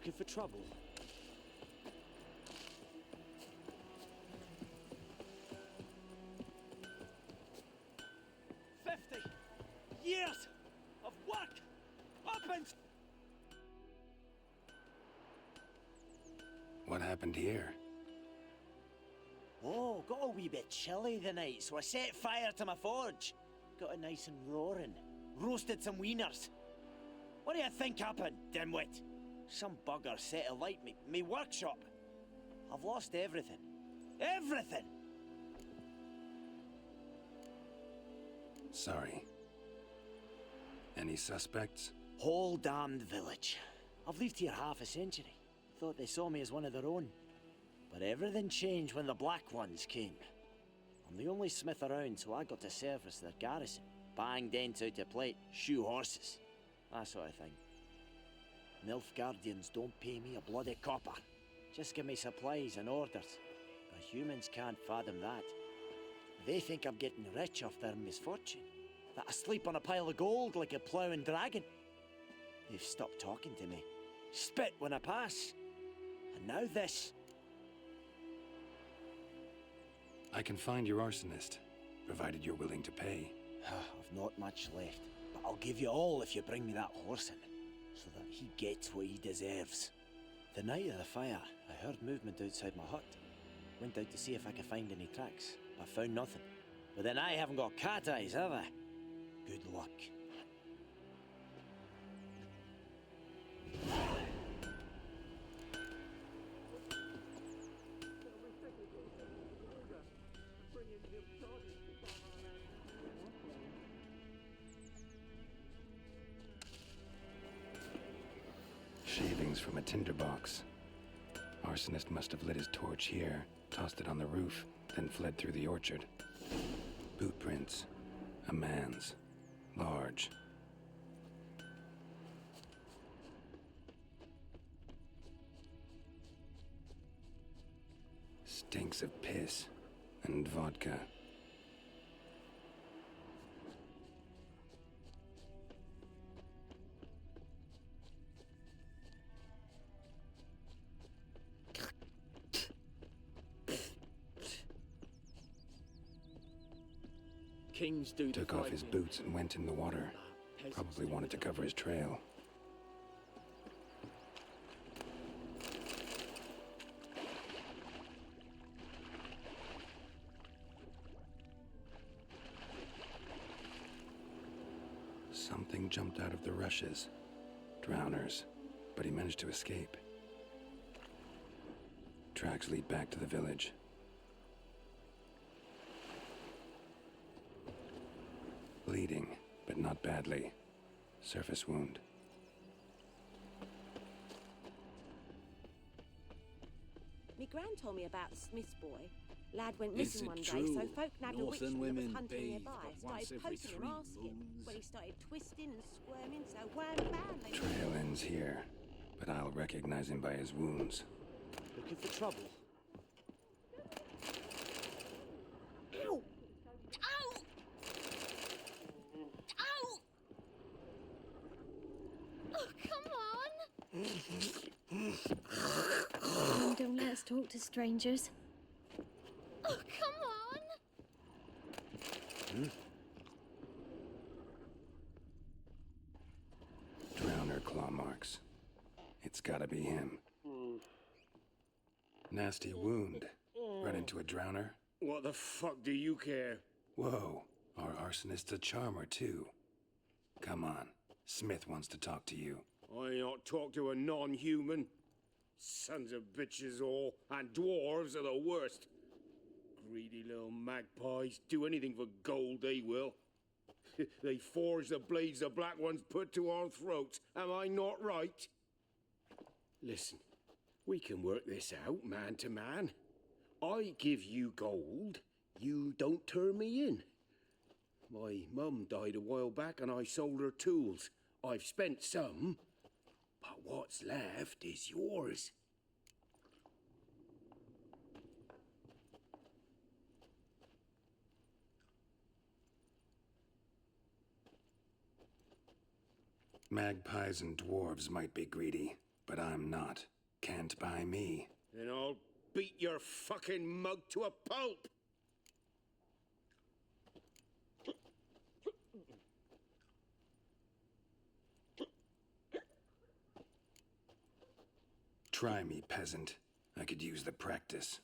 Looking for trouble? Years of work up and... What happened here? Oh, got a wee bit chilly the night, so I set fire to my forge. Got it nice and roaring. Roasted some wieners. What do you think happened, dimwit? Some bugger set alight me workshop. I've lost everything. Everything! Sorry. Any suspects? Whole damned village. I've lived here half a century. Thought they saw me as one of their own. But everything changed when the Black Ones came. I'm the only smith around, so I got to service their garrison. Bang dents out of plate, shoe horses. That sort of thing. Nilfgaardians don't pay me a bloody copper. Just give me supplies and orders. But humans can't fathom that. They think I'm getting rich off their misfortune. That I sleep on a pile of gold like a ploughing dragon. They've stopped talking to me. Spit when I pass. And now this. I can find your arsonist, provided you're willing to pay. I've not much left, but I'll give you all if you bring me that horse in, so that he gets what he deserves. The night of the fire, I heard movement outside my hut. Went out to see if I could find any tracks, but found nothing. But then I haven't got cat eyes, have I? Good luck. Shavings from a tinderbox. Arsonist must have lit his torch here, tossed it on the roof, then fled through the orchard. Boot prints. A man's. Large. Stinks of piss and vodka. Kings do Took off his boots and went in the water. Probably wanted to cover his trail. Something jumped out of the rushes. Drowners. But he managed to escape. Tracks lead back to the village. Bleeding, but not badly. Surface wound. Me gran told me about the Smith's boy. Lad went Is missing it one day, true? so folk nabbed a Northern witchman that was women hunting bathe nearby. but once Started every poking 3 and asking. moons. When he started twisting and squirming, so wham bam they... Trail ends here, but I'll recognize him by his wounds. Looking for trouble? Ow! Ow! Ow! Oh, come on! Oh, don't let us talk to strangers. Oh, come on! Drowner claw marks. It's gotta be him. Nasty wound. Run into a drowner? What the fuck do you care? Whoa, our arsonist's a charmer too. Come on, Smith wants to talk to you. I ain't not talk to a non-human. Sons of bitches all, and dwarves are the worst. Greedy little magpies, do anything for gold they will. They forge the blades the Black Ones put to our throats, am I not right? Listen, we can work this out man to man. I give you gold, you don't turn me in. My mum died a while back and I sold her tools. I've spent some, but what's left is yours. Magpies and dwarves might be greedy, but I'm not. Can't buy me. Then I'll beat your fucking mug to a pulp! Try me, peasant. I could use the practice.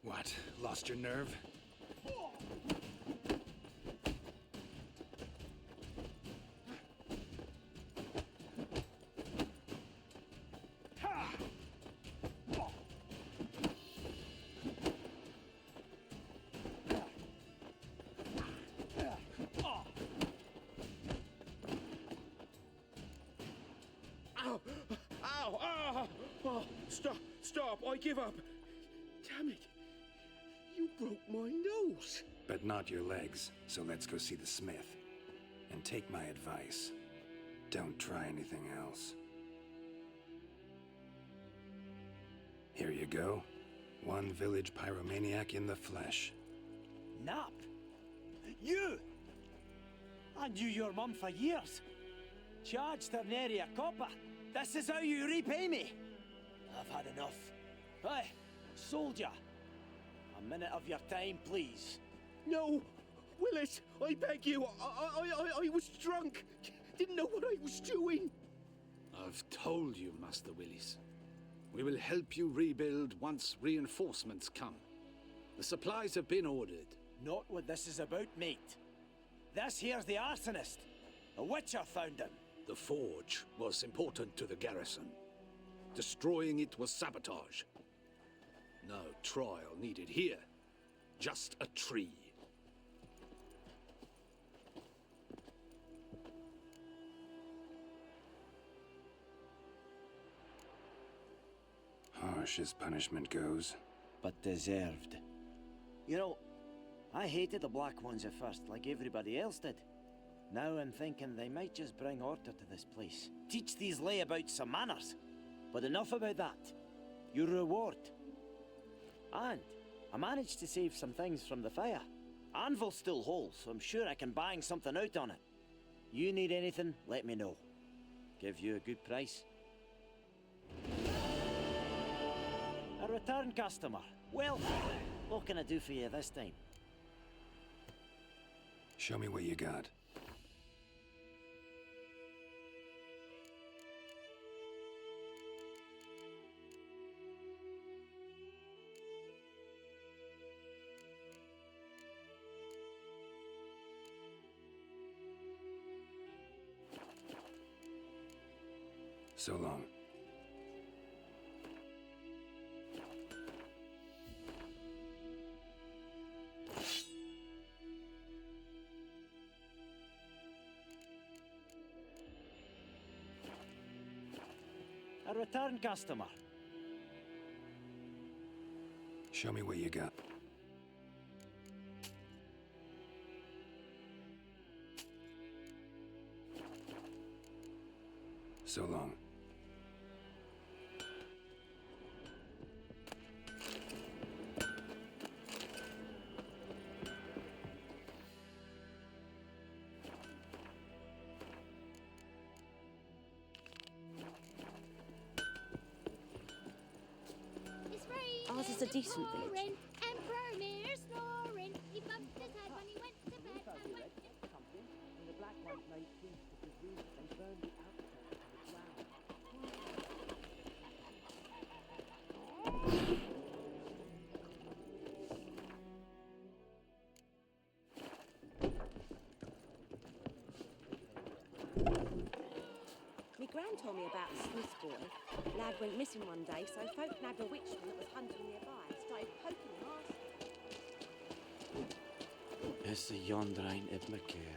What? Lost your nerve? Ow! Ow! Ow! Oh, stop! Stop! I give up! Damn it! You broke my nose! But not your legs, so let's go see the smith. And take my advice. Don't try anything else. Here you go. One village pyromaniac in the flesh. Nap? You? I knew your mum for years. Charged her nary a copper. This is how you repay me. I've had enough. Hey, soldier. A minute of your time, please. No! Willis! I beg you! I was drunk! Didn't know what I was doing! I've told you, Master Willis. We will help you rebuild once reinforcements come. The supplies have been ordered. Not what this is about, mate. This here's the arsonist. A witcher found him. The forge was important to the garrison. Destroying it was sabotage. No trial needed here. Just a tree. Harsh as punishment goes. But deserved. You know, I hated the Black Ones at first, like everybody else did. Now I'm thinking they might just bring order to this place. Teach these layabouts some manners. But enough about that. Your reward. And I managed to save some things from the fire. Anvil's still whole, so I'm sure I can bang something out on it. You need anything, let me know. Give you a good price. A return customer. Well, what can I do for you this time? Show me what you got. So long. A return customer. Show me what you got. So long. Ours is a decent village. Emperor near snoring. He bumped his head when he went to bed and went And the Black Ones made peace with the roof and burned the outside of the ground. Gran told me about a Smith's boy. Lad went missing one day, so folk nabbed a witchman that was hunting nearby and started poking him hard. It's the Yondrain Ibmaker.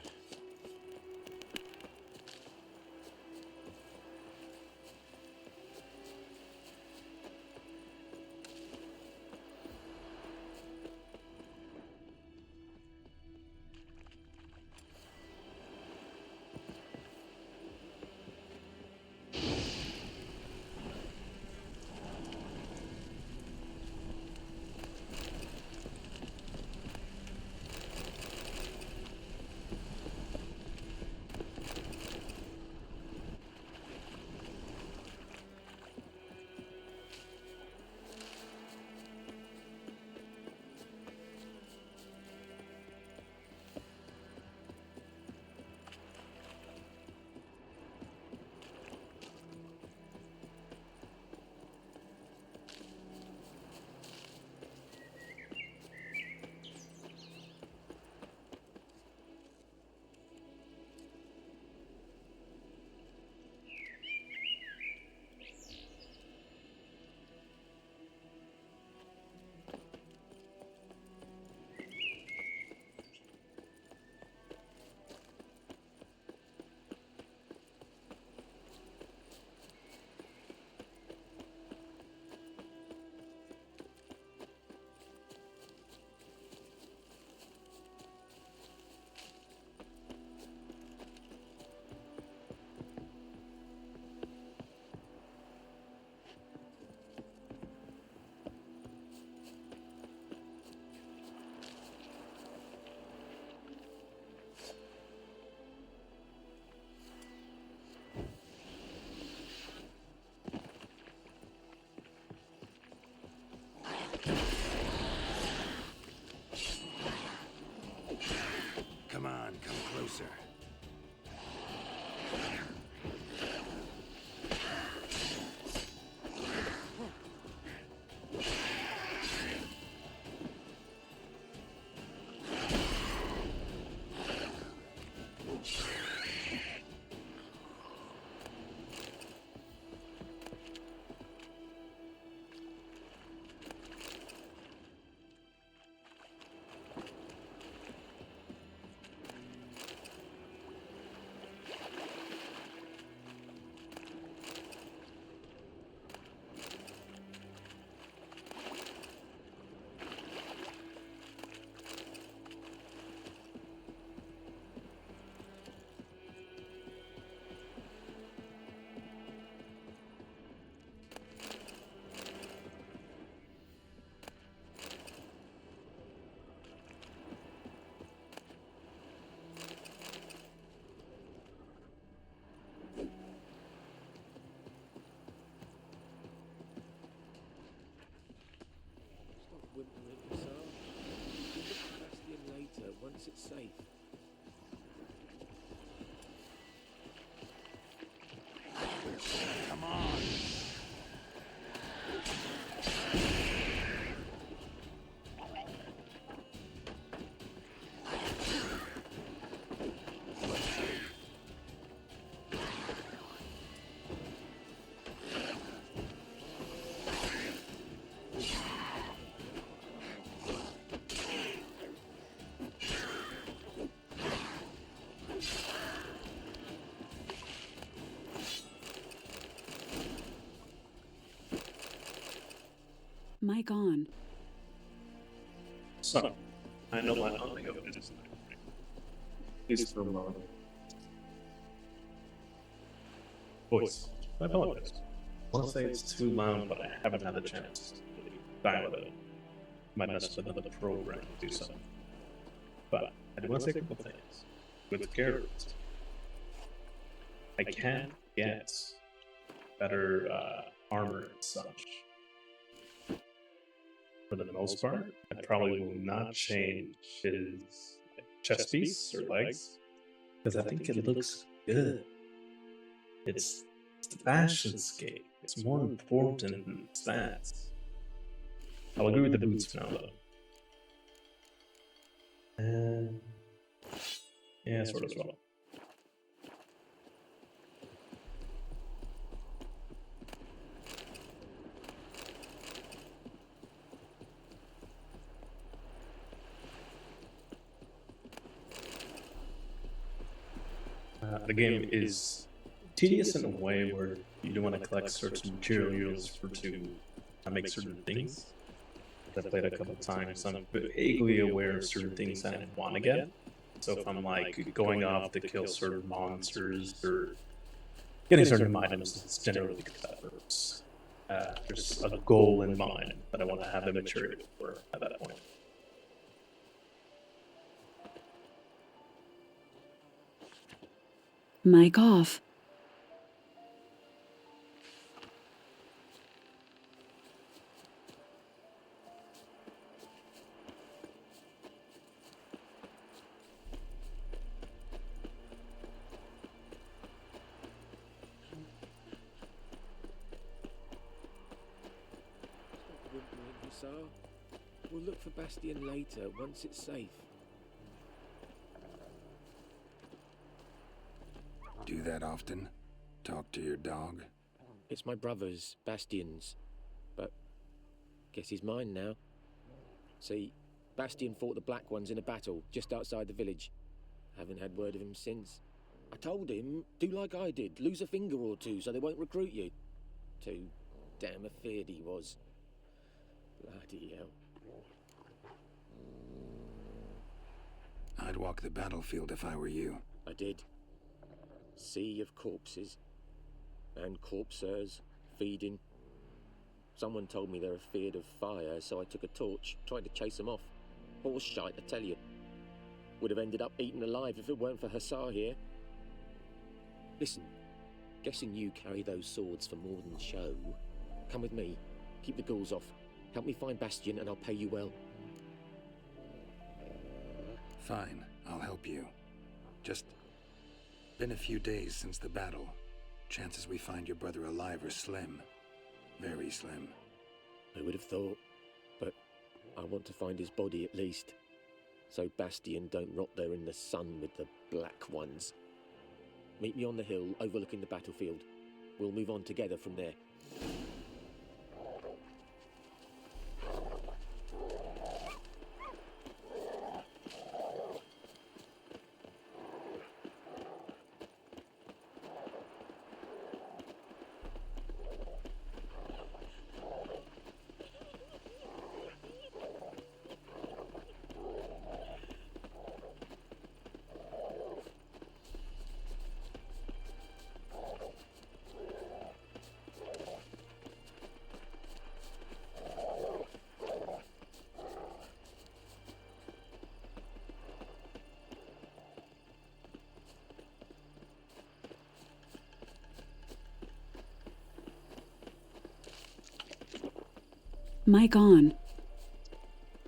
Come on, come closer. Stop whimpering yourself. We'll look at Bastion later, once it's safe. Come on. Mic on. So, I know my audio is from voice. I apologize. I want to say it's too loud, but I haven't had the chance to really dial it. Might mess with another program to do something. But I do want to say a couple things. With Garrett, I can get better armor and such. For the most part, I probably will not change his chest piece or legs because I think it looks good. It's the fashion scape. It's more important than stats. I'll agree with the boots for now, though. And yeah, sort of as well. The game is tedious in a way where you do want to collect certain materials to make certain things. I've played a couple times. I'm vaguely aware of certain things I want to get. So if I'm like going off to kill certain monsters or getting certain items, it's generally because that hurts. There's a goal in mind that I want to have the material for at that point. Mic off. Stop whimpering, Hussar. We'll look for Bastion later, once it's safe. Do that often? Talk to your dog? It's my brother's, Bastion's. But guess he's mine now. See, Bastion fought the Black Ones in a battle just outside the village. Haven't had word of him since. I told him, do like I did, lose a finger or two so they won't recruit you. Too damn afeard he was. Bloody hell. I'd walk the battlefield if I were you. I did. Sea of corpses. And corpsers, feeding. Someone told me they're afeard of fire, so I took a torch, tried to chase them off. Horse shite, I tell you. Would have ended up eaten alive if it weren't for Hussar here. Listen, guessing you carry those swords for more than show. Come with me. Keep the ghouls off. Help me find Bastion and I'll pay you well. Fine, I'll help you. Just been a few days since the battle. Chances we find your brother alive are slim. Very slim. I would have thought, but I want to find his body at least. So Bastion don't rot there in the sun with the Black Ones. Meet me on the hill overlooking the battlefield. We'll move on together from there. Mic on.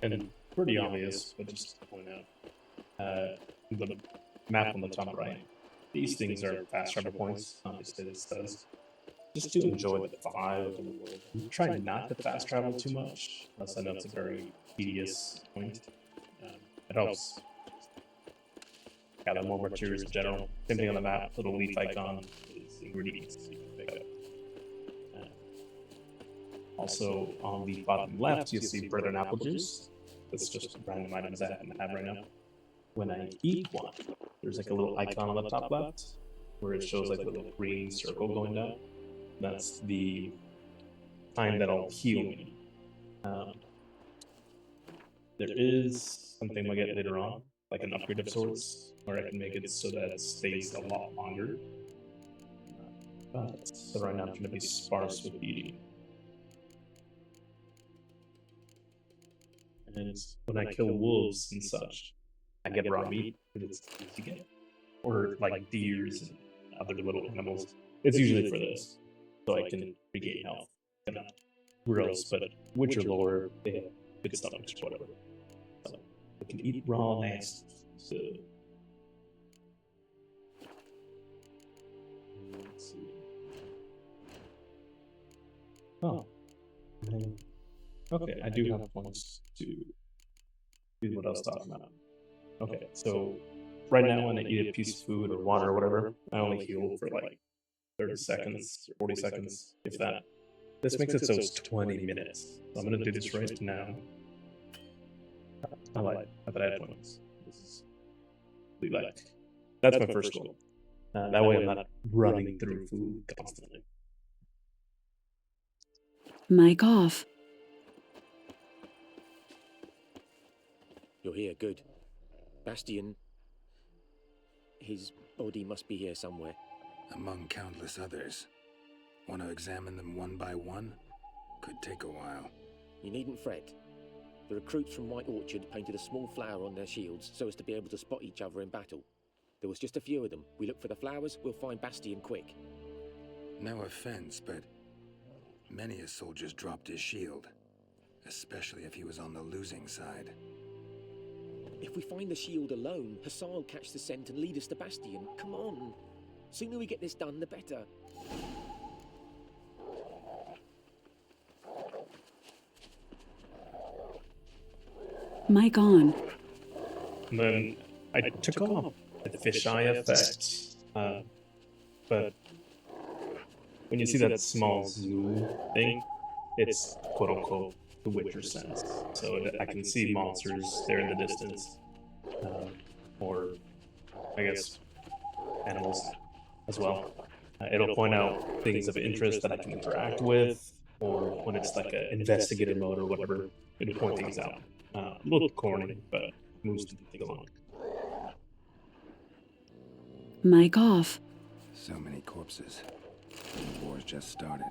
And pretty obvious, but just to point out, the map on the top right, these things are fast travel points. Obviously, this does. Just to enjoy the vibe of the world. Try not to fast travel too much, unless I know it's a very tedious point. It helps gather more materials in general. Same thing on the map, little leaf icon is ingredients you can pick up. Also, on the bottom left, you'll see bread and apple juice. That's just random items I happen to have right now. When I eat one, there's like a little icon on the top left where it shows like a little green circle going down. That's the time that'll heal me. There is something we'll get later on, like an upgrade of sorts, where I can make it so that it stays a lot longer. But so right now I'm going to be sparse with eating. And when I kill wolves and such, I get raw meat, because it's easy to get. Or like deers and other little animals. It's usually for this, so I can regain health. And gross, but Witcher lore, they have good stomachs, whatever. So I can eat raw nasty. So let's see. Oh. Okay, I do have points to do what I was talking about. Okay, so right now when I eat a piece of food or water or whatever, I only heal for like 30 seconds, 40 seconds, if that. This makes it so it's 20 minutes. So I'm gonna do this right now. I lied. I thought I had points. This is like that's my first goal. That way I'm not running through food constantly. Mic off. You're here, good. Bastian... His body must be here somewhere. Among countless others. Want to examine them one by one? Could take a while. You needn't fret. The recruits from White Orchard painted a small flower on their shields so as to be able to spot each other in battle. There was just a few of them. We look for the flowers, we'll find Bastian quick. No offense, but many a soldier's dropped his shield. Especially if he was on the losing side. If we find the shield alone, Hassan will catch the scent and lead us to Bastian. Come on. Sooner we get this done, the better. Mic on. And then I took off the fisheye effect, but when you see that small zoom thing, it's quote-unquote the Witcher sense. So I can see monsters there in the distance, or I guess animals as well. It'll point out things of interest that I can interact with, or when it's like an investigator mode or whatever, it'll point things out. A little corny, but moves things along. Mic off. So many corpses. The war's just started.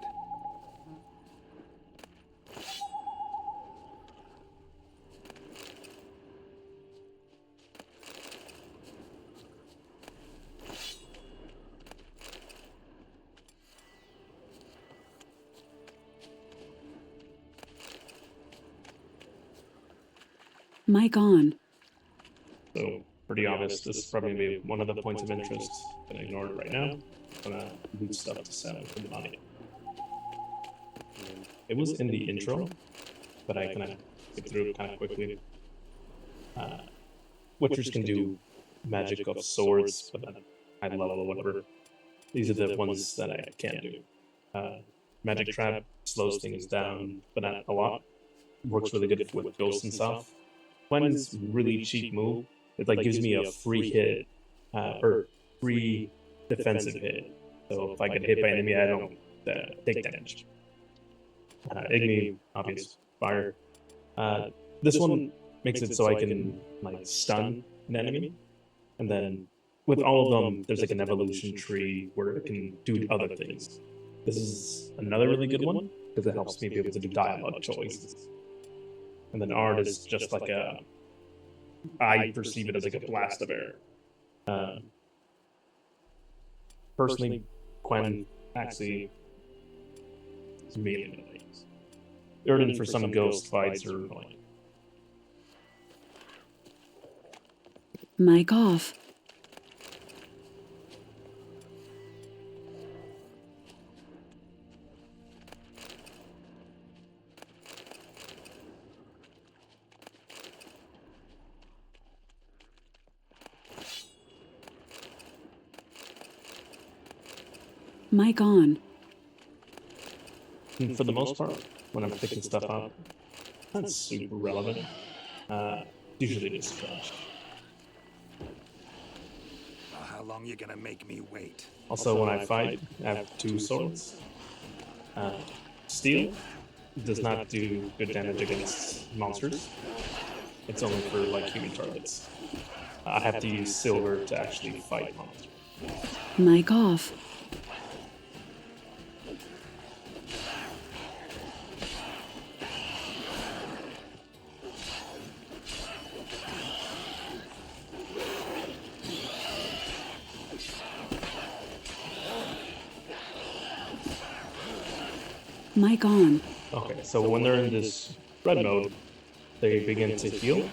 Mic on. So, pretty obvious, this is probably be one of the points of interest. I'm gonna ignore it right now. I'm gonna loot stuff to sell for the money. It was in the intro, but I kind of skip through it kind of quickly. Witchers can do magic of swords, but at high level or whatever. These are the ones that I can't do. Magic trap slows things down, but not a lot. Works really good with ghosts and stuff. When is really cheap move. It like gives me a free hit, or free defensive hit. So if I get hit by an enemy, I don't take damage. Igni, obvious, fire. This one makes it so I can like stun an enemy, and then with all of them, there's like an evolution tree where it can do other things. This is another really good one because it helps me be able to do dialogue choices. And then art is just like a, I perceive it as like a blast of air. Personally, Quen actually is melee things. Erden for some ghost fights are annoying. Mic off. Mic on. And for the most part, when I'm picking stuff up, that's super relevant. Usually just trash. Well, how long you gonna make me wait? Also, when I fight, I have two swords. Steel does not do good damage against monsters. It's only for like human targets. I have to use silver to actually fight monsters. Mic off. Mic on. Okay, so when they're in this red mode, they begin to heal.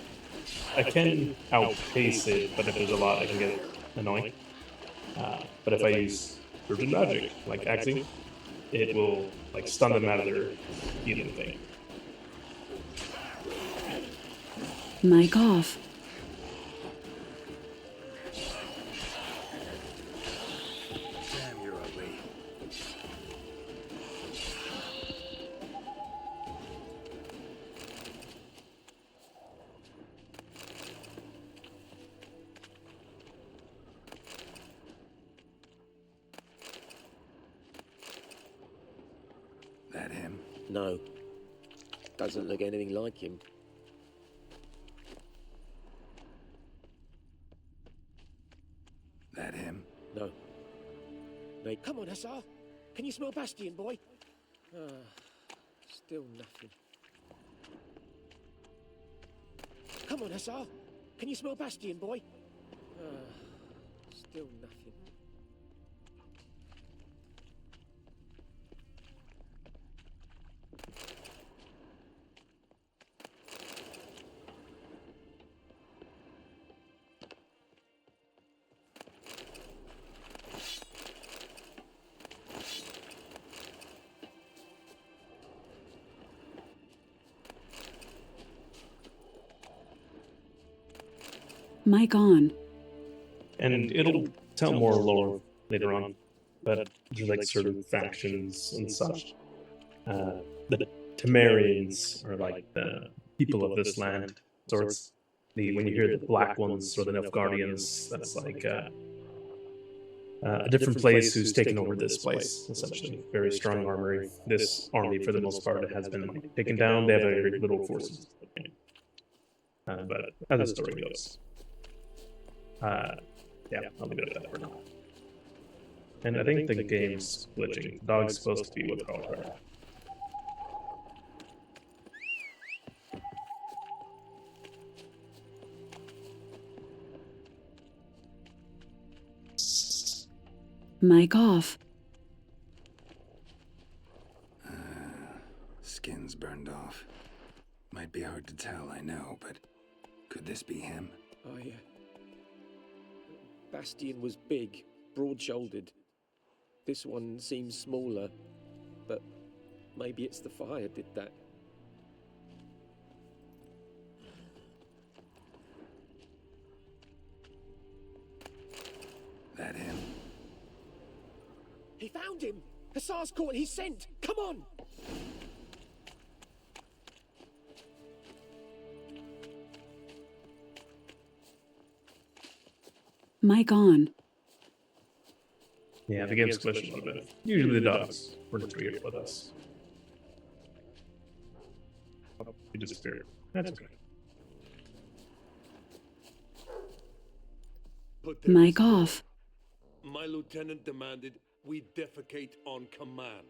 I can outpace it, but if there's a lot, I can get annoying. But if I use Virgin Magic, like Axie, it will like stun them out of their healing thing. Mic off. Damn, you're ugly. No. Doesn't look anything like him. That him? No. Nay, come on, Hussar. Can you smell Bastion, boy? Still nothing. Come on, Hussar. Can you smell Bastion, boy? Still nothing. Mic on. And it'll tell more lore later on, but there's like certain factions and such. The Temerians are like the people of this land. So it's when you hear the Black Ones or the Nilfgaardians, that's like a different place who's taken over this place, essentially. Very strong armory. This army, for the most part, has been like, taken down. They have very little forces. But as the story goes. Yeah, I'll leave it at that for now. And I think the game's glitching. The dog's supposed to be with her. Mic off. Skin's burned off. Might be hard to tell, I know, but could this be him? Bastion was big, broad-shouldered. This one seems smaller, but maybe it's the fire did that. That him? He found him! Hussar's caught his scent! Come on! Mic on. Yeah, the game's glitching a little bit. Usually the dogs were here with us. Oh, he disappeared. That's okay. Mic off. My lieutenant demanded we defecate on command.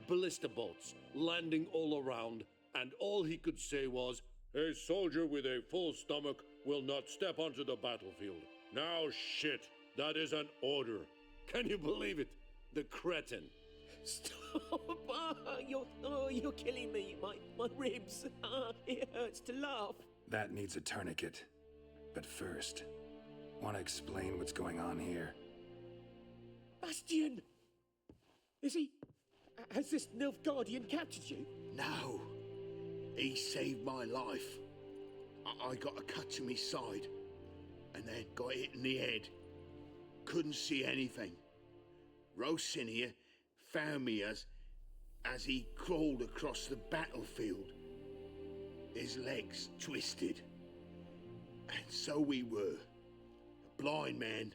Ballista bolts landing all around, and all he could say was, "A soldier with a full stomach will not step onto the battlefield." Now shit, that is an order. Can you believe it? The cretin. Stop! You're killing me. My ribs. It hurts to laugh. That needs a tourniquet. But first, want to explain what's going on here? Bastion! Is he... Has this Nilfgaardian captured you? No. He saved my life. I got a cut to my side, and then got hit in the head. Couldn't see anything. Rosinia found me as he crawled across the battlefield. His legs twisted. And so we were. A blind man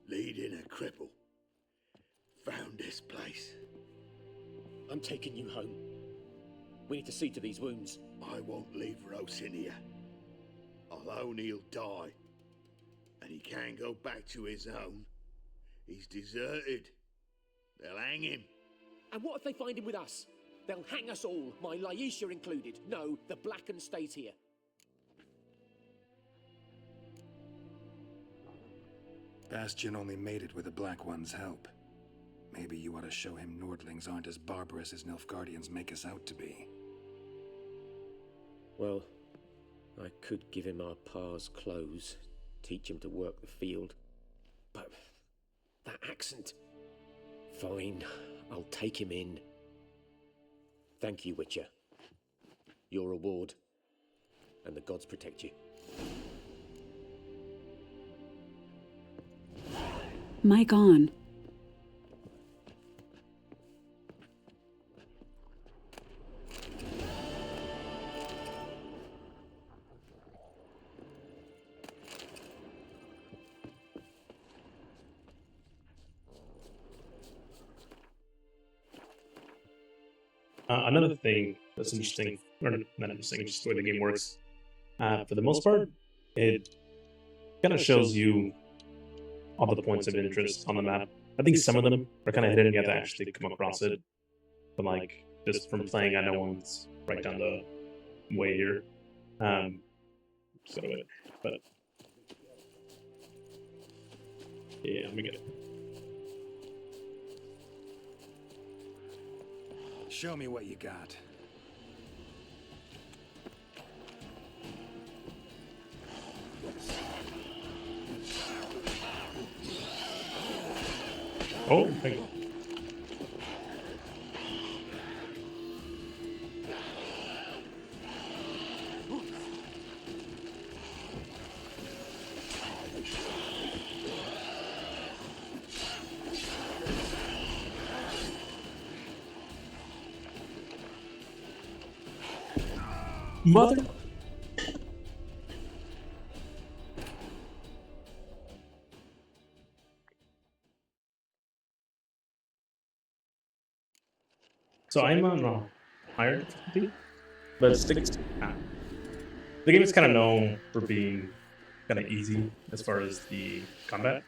leading a cripple. Found this place. I'm taking you home. We need to see to these wounds. I won't leave Rosinia. Alone he'll die. And he can't go back to his own. He's deserted. They'll hang him. And what if they find him with us? They'll hang us all, my Laisha included. No, the Blackened stays here. Bastion only made it with the Black One's help. Maybe you ought to show him Nordlings aren't as barbarous as Nilfgaardians make us out to be. Well, I could give him our pa's clothes, teach him to work the field. But that accent... Fine, I'll take him in. Thank you, Witcher. Your reward, and the gods protect you. Mic on. Another thing that's interesting, or not interesting, just the way the game works. For the most part, it kind of shows you all the points of interest on the map. I think some of them are kind of hidden. You have to actually come across it. But like, just from playing, I know one's right down the way here. So, but yeah, let me get it. Show me what you got. Oh, thank you. Mother. So I'm on higher difficulty, but the game is kind of known for being kind of easy as far as the combat.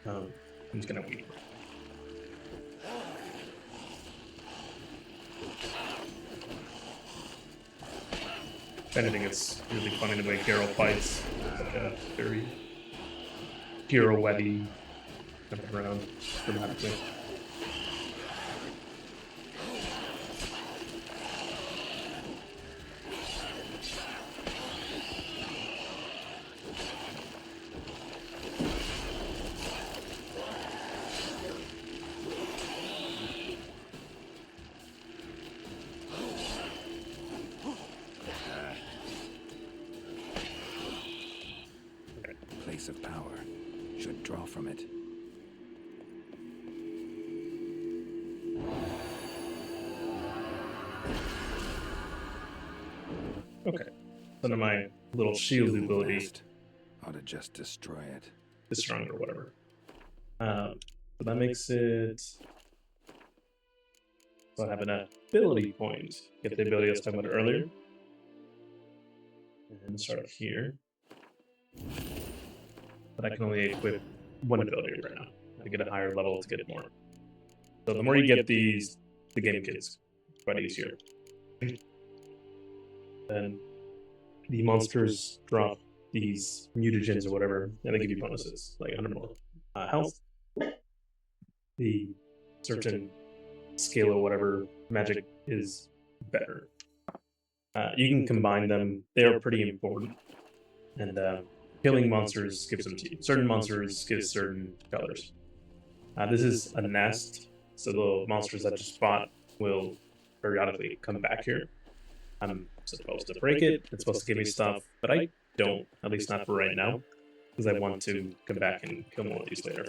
I'm just gonna wait. If anything, it's really funny the way Geralt fights. It's like a very pirouette-y, jumping around dramatically. Place of power. Should draw from it. Okay. So now my little shield ability Nest. Ought to just destroy it. is strong or whatever. So that makes it. So I have an ability point. Get the ability I was talking about earlier. And start here. But I can only equip one ability right now. I get a higher level to get more. So the more you get these, the game gets quite easier. Then the monsters drop these mutagens or whatever, and they give you bonuses, like 100 more health. The certain skill or whatever magic is better. You can combine them. They're pretty important. And killing monsters gives them to you. Certain monsters give certain colors. This is a nest, so the monsters that just fought will periodically come back here. I'm supposed to break it. It's supposed to give me stuff, but I don't, at least not for right now, because I want to come back and kill more of these later.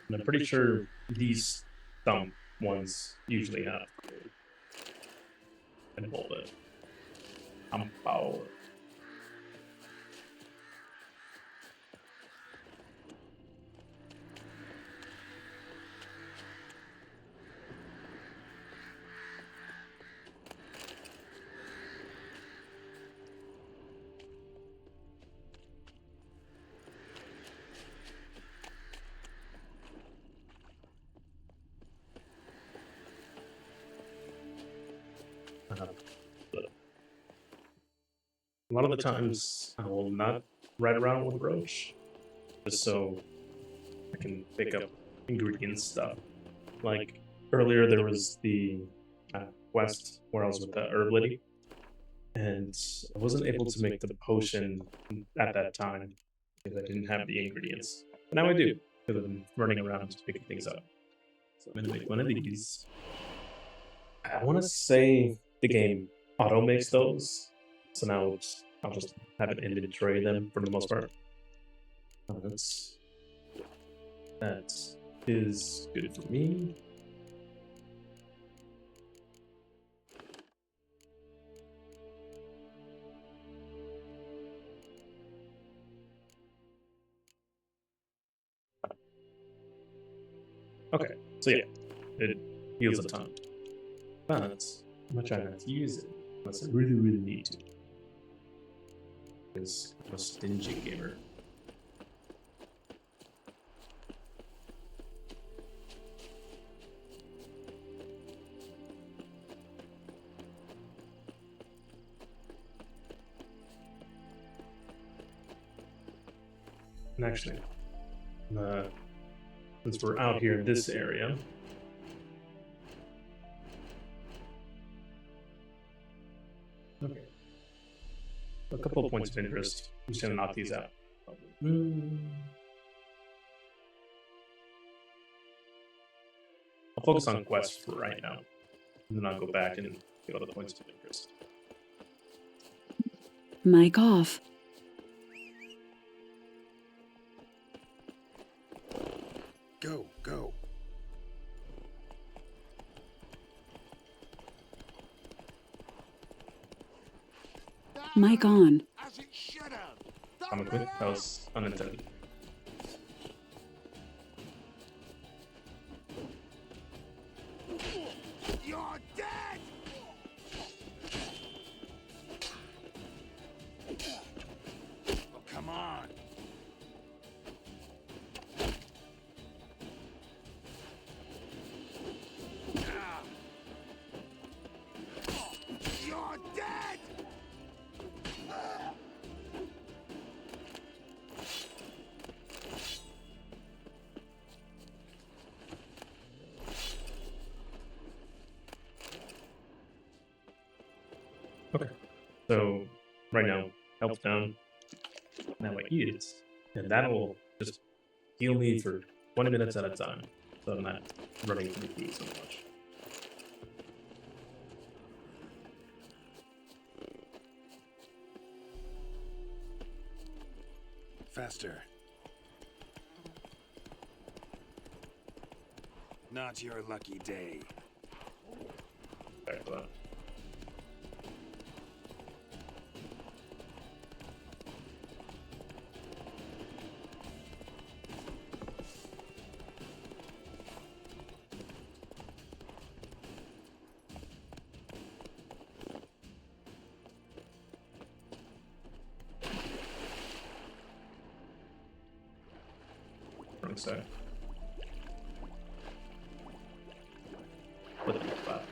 And I'm pretty sure these thumb ones usually have. And hold it. Power. But a lot of the times, I will not ride around with Roach, just so I can pick up ingredient stuff. Like earlier, there was the quest where I was with the herb lady, and I wasn't able to make the potion at that time because I didn't have the ingredients. But now I do, because I'm running around just picking things up. So I'm gonna make one of these. I want to say the game auto makes those, so now I'll just have it inventory them for the most part. That is good for me. Okay, so yeah, it heals a ton. But I'm not trying not to use it unless I really, really need to. Because I'm a stingy gamer. And actually, since we're out here in this area, okay, a couple of points of interest. I'm just gonna knock these out. I'll focus on quests for right now, and then I'll go back and get other points of interest. Mic off. Go, go. Mic on. As it should have. Comically, that was unintended. You're dead! Oh, come on. You're dead! Okay. So, right now, health down. Now I eat it, and that'll just heal me for 20 minutes at a time, so I'm not running through food so much. Faster. Not your lucky day. Sorry for that. Wrong side. Put it in the spot.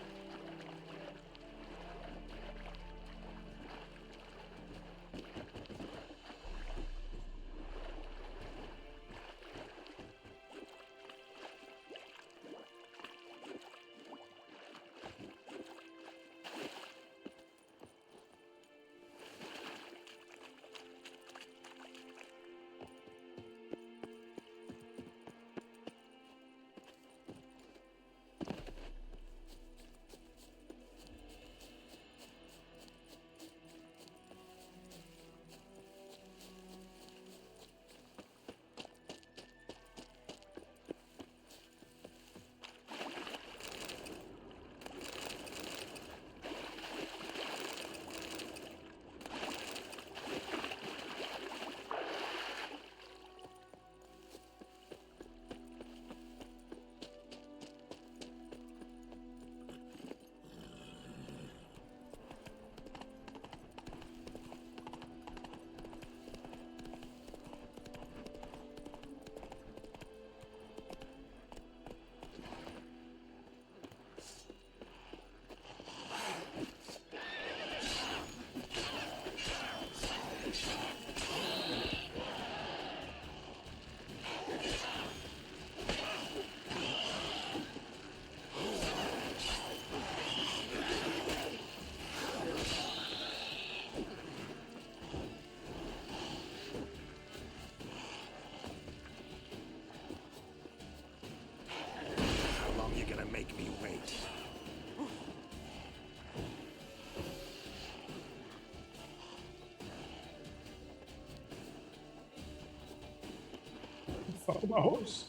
Fuck my horse.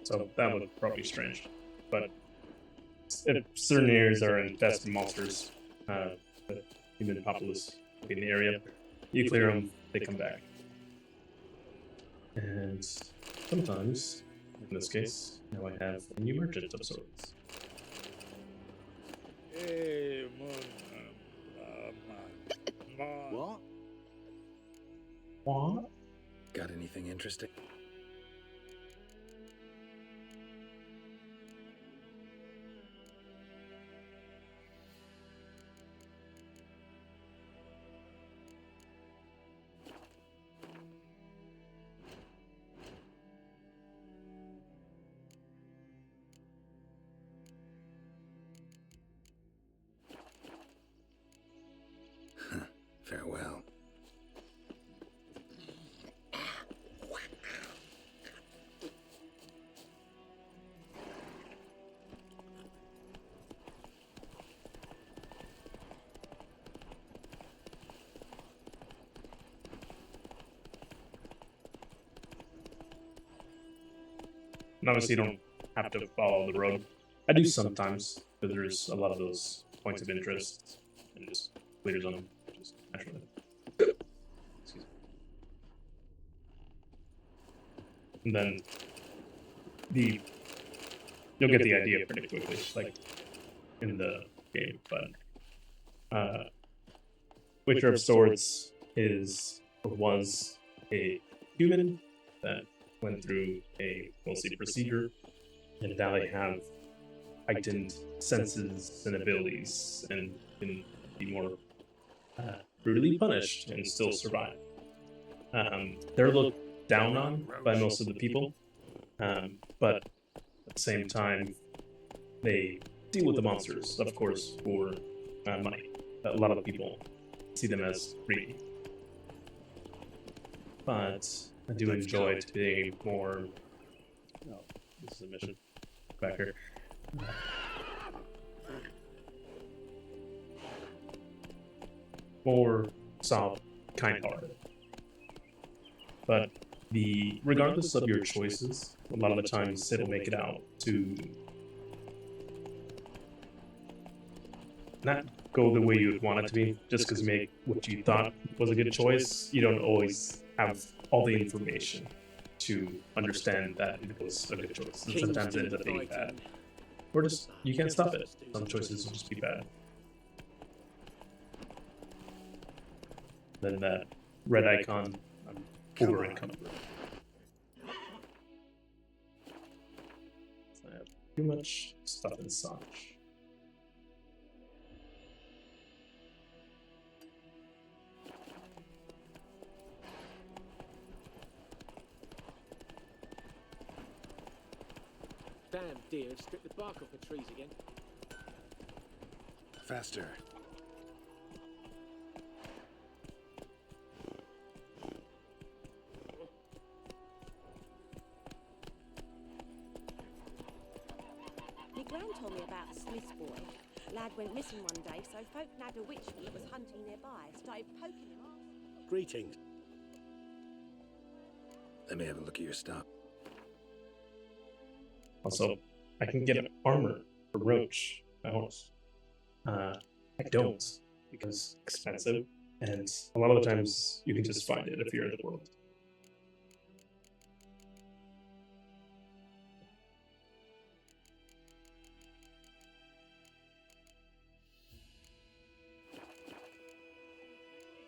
So that would probably be strange. But if certain areas are infested with monsters, the human populace in the area, you clear them, they come back. And sometimes, in this case, now I have a new merchant of sorts. What? What? Got anything interesting? Farewell. And obviously, you don't have to follow the road. I do sometimes, because there's a lot of those points of interest, and just clears on them, just naturally. Excuse me. And then you'll get the idea pretty quickly, like in the game. But Witcher of Swords was a human that went through a mostly procedure, and now they have heightened senses and abilities and can be more brutally punished and still survive. They're looked down on by most of the people, but at the same time, they deal with the monsters, of course, for money. A lot of the people see them as greedy. But I do enjoy to be more. Oh, this is a mission. Back here. More soft, kind-hearted. But regardless of your choices, a lot of the times it'll make it out to not go the way you would want it to be, just because you make what you thought was a good choice. You don't always have all the information to understand that it was a good choice. And sometimes it ends up being bad. Or just, you can't stop it. Some choices will just be bad. Then that red icon, I'm over encumbered. I have too much stuff in Sanj. Damn deer, stripped the bark off the trees again. Faster. My gran told me about a Smith's boy. Lad went missing one day, so folk nabbed a witchman that was hunting nearby. Started poking him off. Greetings. Let me have a look at your stuff. Also, I can get armor for Roach, my horse. I don't, because it's expensive, and a lot of the times you can just find it if you're in the world.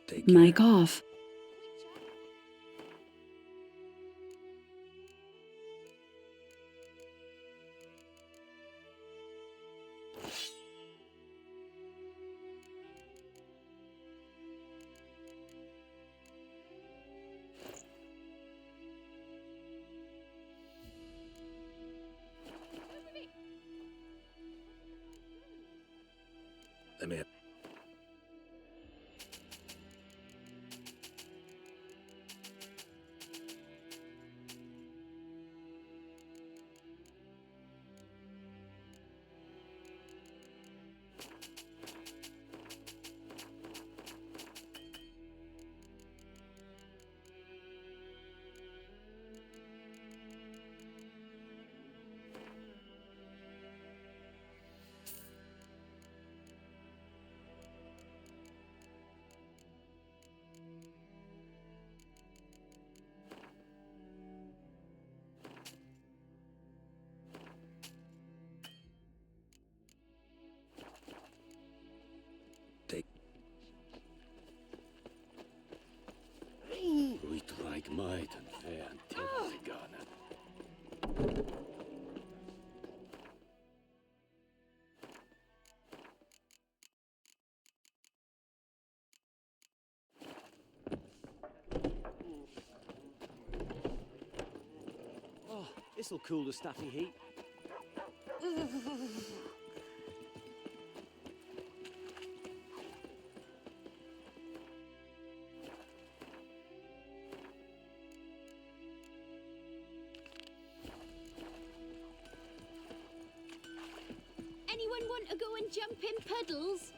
Take care. Mic off. I may have... We tried might and fair until Ghana. Oh, this'll cool the stuffy heat. Anyone want to go and jump in puddles?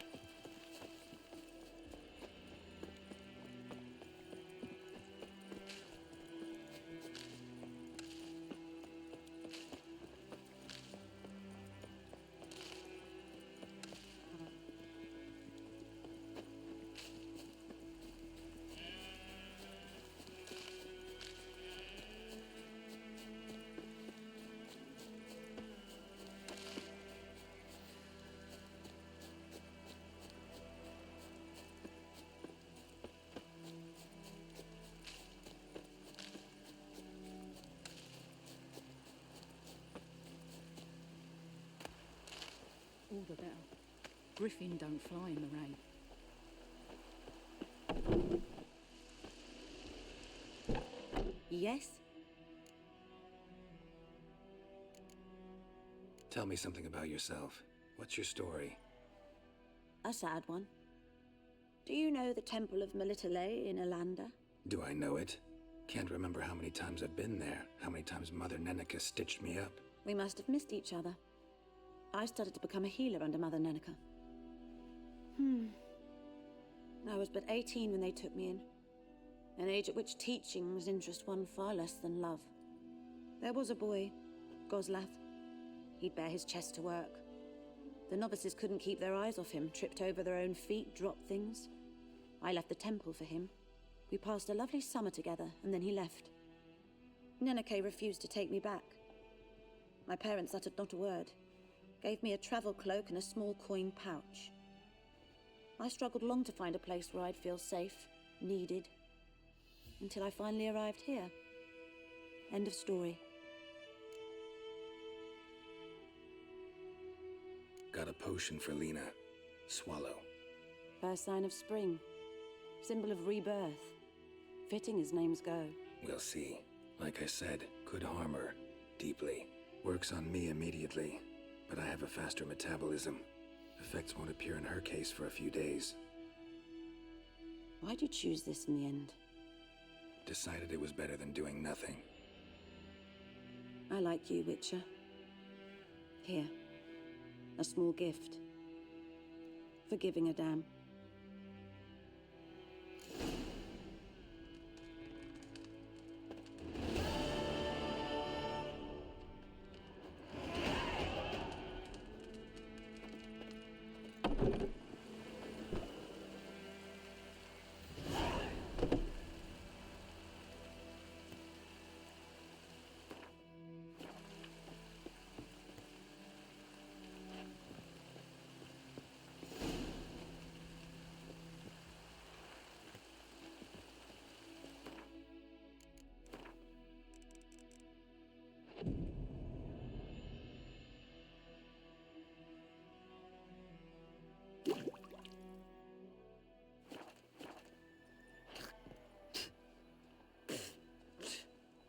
All the better. Griffin don't fly in the rain. Yes? Tell me something about yourself. What's your story? A sad one. Do you know the Temple of Melitele in Alanda? Do I know it? Can't remember how many times I've been there, how many times Mother Neneka stitched me up. We must have missed each other. I started to become a healer under Mother Neneka. I was but 18 when they took me in. An age at which teachings interest one far less than love. There was a boy, Goslath. He'd bare his chest to work. The novices couldn't keep their eyes off him, tripped over their own feet, dropped things. I left the temple for him. We passed a lovely summer together, and then he left. Neneke refused to take me back. My parents uttered not a word. Gave me a travel cloak and a small coin pouch. I struggled long to find a place where I'd feel safe, needed, until I finally arrived here. End of story. Got a potion for Lena. Swallow. First sign of spring. Symbol of rebirth. Fitting as names go. We'll see. Like I said, could harm her. Deeply. Works on me immediately. But I have a faster metabolism. Effects won't appear in her case for a few days. Why'd you choose this in the end? Decided it was better than doing nothing. I like you, Witcher. Here. A small gift. For giving a damn.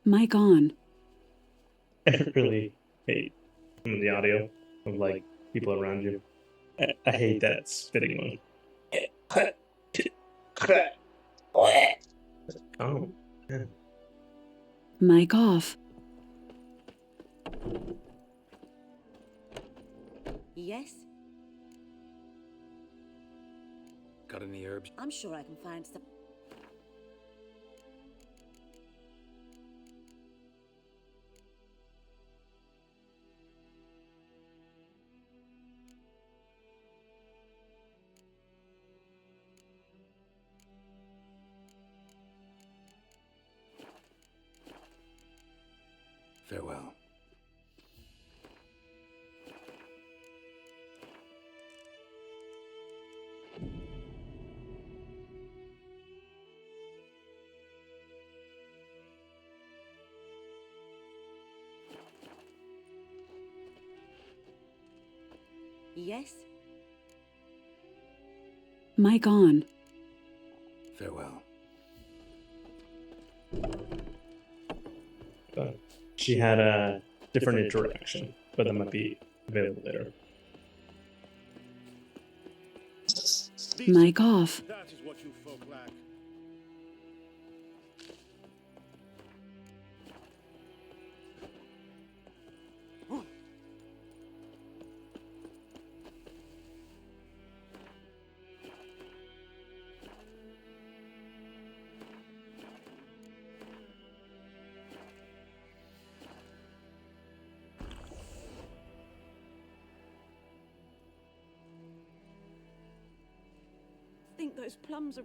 Mic on. I really hate the audio of like people around you. I hate that spitting one. Oh, yeah. Mic off. Yes? Got any herbs? I'm sure I can find some. Farewell. Yes? Mic on. Farewell. She had a different interaction, but that might be available later. Mic off. That is what you folk lack. I think those plums are